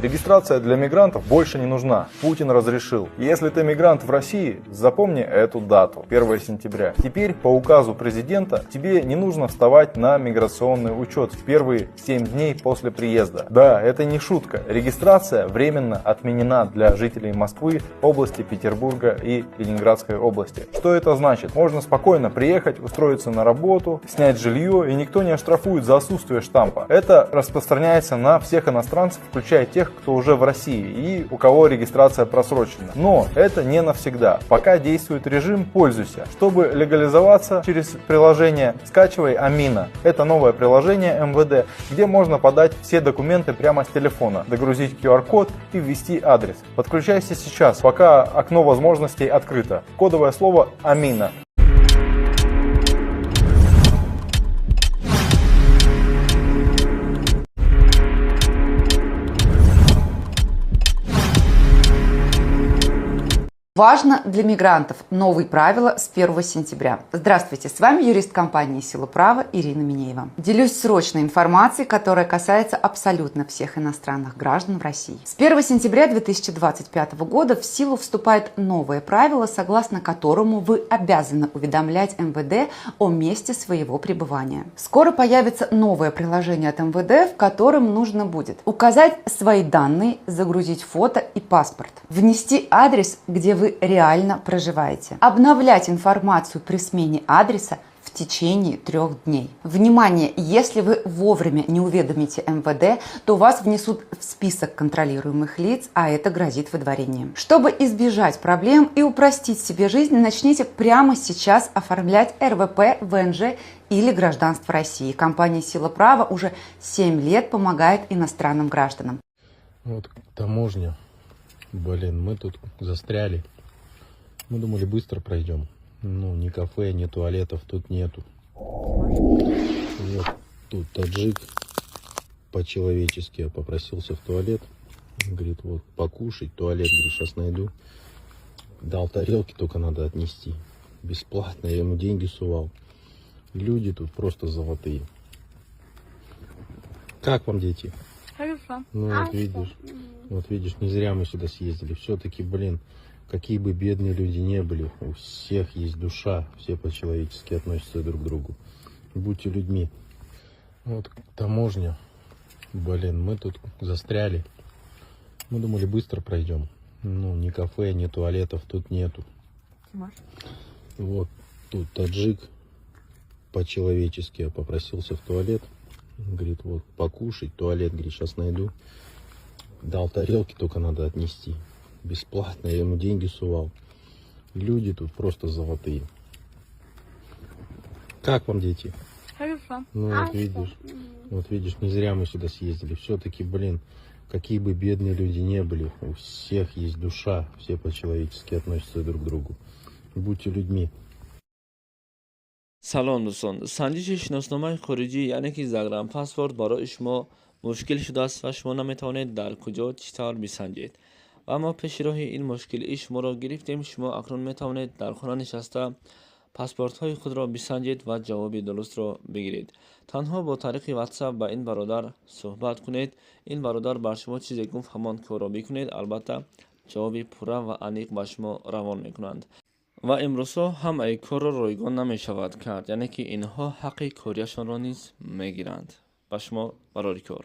Регистрация для мигрантов больше не нужна. Путин разрешил. Если ты мигрант в России, запомни эту дату. 1 сентября. Теперь по указу президента тебе не нужно вставать на миграционный учет в первые 7 дней после приезда. Да, это не шутка. Регистрация временно отменена для жителей Москвы, области Петербурга и Ленинградской области. Что это значит? Можно спокойно приехать, устроиться на работу, снять жилье, и никто не оштрафует за отсутствие штампа. Это распространяется на всех иностранцев, включая тех, кто уже в России и у кого регистрация просрочена. Но это не навсегда. Пока действует режим, пользуйся. Чтобы легализоваться через приложение, скачивай Амина. Это новое приложение МВД, где можно подать все документы прямо с телефона, догрузить QR-код и ввести адрес. Подключайся сейчас, пока окно возможностей открыто. Кодовое слово Амина. Важно для мигрантов. Новые правила с 1 сентября. Здравствуйте, с вами юрист компании «Сила права» Ирина Минеева. Делюсь срочной информацией, которая касается абсолютно всех иностранных граждан в России. С 1 сентября 2025 года в силу вступает новое правило, согласно которому вы обязаны уведомлять МВД о месте своего пребывания. Скоро появится новое приложение от МВД, в котором нужно будет указать свои данные, загрузить фото и паспорт, внести адрес, где вы реально проживаете, обновлять информацию при смене адреса в течение 3 дней. Внимание! Если вы вовремя не уведомите МВД, то вас внесут в список контролируемых лиц, а это грозит выдворением. Чтобы избежать проблем и упростить себе жизнь, начните прямо сейчас оформлять РВП, ВНЖ или гражданство России. Компания «Сила права» уже 7 лет помогает иностранным гражданам. Вот таможня. Блин, мы тут застряли. Мы думали, быстро пройдем. Ну, ни кафе, ни туалетов тут нету. Вот тут таджик по-человечески попросился в туалет. Говорит, вот покушать, туалет, говорит, сейчас найду. Дал тарелки, только надо отнести. Бесплатно, я ему деньги сувал. Люди тут просто золотые. Как вам, дети? Хорошо. Ну, вот видишь, не зря мы сюда съездили. Все-таки, блин, какие бы бедные люди не были, у всех есть душа, все по-человечески относятся друг к другу. Будьте людьми. Вот таможня. Блин, мы тут застряли. Мы думали, быстро пройдем. Ну, ни кафе, ни туалетов тут нету. Вот тут таджик по-человечески попросился в туалет. Говорит, вот покушать, туалет, говорит, сейчас найду. Дал тарелки, только надо отнести. Бесплатно, я ему деньги сувал. Люди тут просто золотые. Как вам, дети? Хорошо. Ну, вот видишь, не зря мы сюда съездили. Все-таки, блин, какие бы бедные люди не были, у всех есть душа, все по-человечески относятся друг к другу. Будьте людьми. سلام دوستان، سنجش شناسنامه خارجی یعنی که زگرم پسورد برای شما مشکل شده است و شما نمیتوانید در کجا چطور بسنجید و اما پیش راه این مشکل شما را گرفتیم. شما اکنون میتوانید در خانه نشسته پاسپورت های خود را بسنجید و جواب درست را بگیرید. تنها با طریق واتساپ با این برادر صحبت کنید. این برادر بر شما چیزی گفت همان کار را بکنید، البته جواب پوره و عمیق به شما روان میکنند و امروزها هم ای کار را رایگان نمی شود کرد، یعنی که اینها حق کاریشان را نیز میگیرند. به شما برای کار